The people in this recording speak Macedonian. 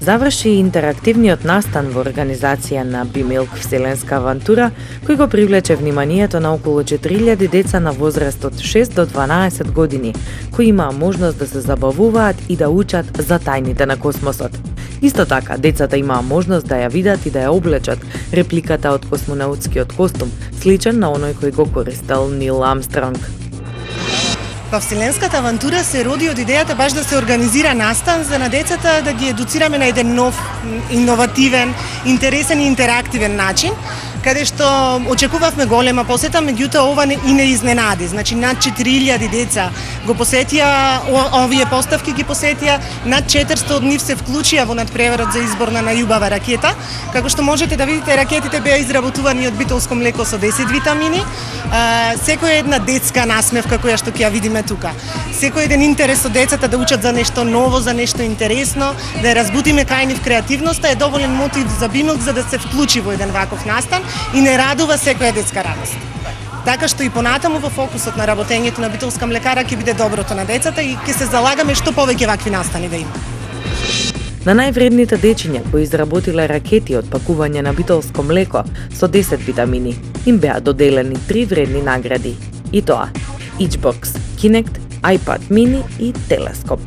Заврши интерактивниот настан во организација на Бимилк Вселенска авантура, кој го привлече вниманието на околу 4000 деца на возраст од 6 до 12 години, кои имаа можност да се забавуваат и да учат за тајните на космосот. Исто така, децата имаа можност да ја видат и да ја облечат репликата од космонаутскиот костум, сличен на оној кој го користел Нил Амстронг. Па Вселенската авантура се роди од идејата баш да се организира настан за на децата да ги едуцираме на еден нов, иновативен, интересен и интерактивен начин, каде што очекувавме голема посета, меѓутоа ова и не изненади. Значи над 4000 деца го посетија, овие поставки ги посетија, над 400 од нив се вклучија во надпреварот за избор на најубава ракета. Како што можете да видите, ракетите беа изработувани од битолско млеко со 10 витамини. Секоја една детска насмевка која што ќе ја видиме тука. Секој еден интерес од децата да учат за нешто ново, за нешто интересно, да ја разбудиме кај нив креативноста е доволен мотив за Бимилк за да се вклучи во еден ваков настан и не радува секоја детска радост. Така што и понатаму во фокусот на работењето на битолска млекара ќе биде доброто на децата и ќе се залагаме што повеќе вакви настани да има. На највредните дечиња кои изработиле ракети од пакување на битолско млеко со 10 витамини, им беа доделени 3 вредни награди. И тоа: Xbox, Kinect, iPad mini и телескоп.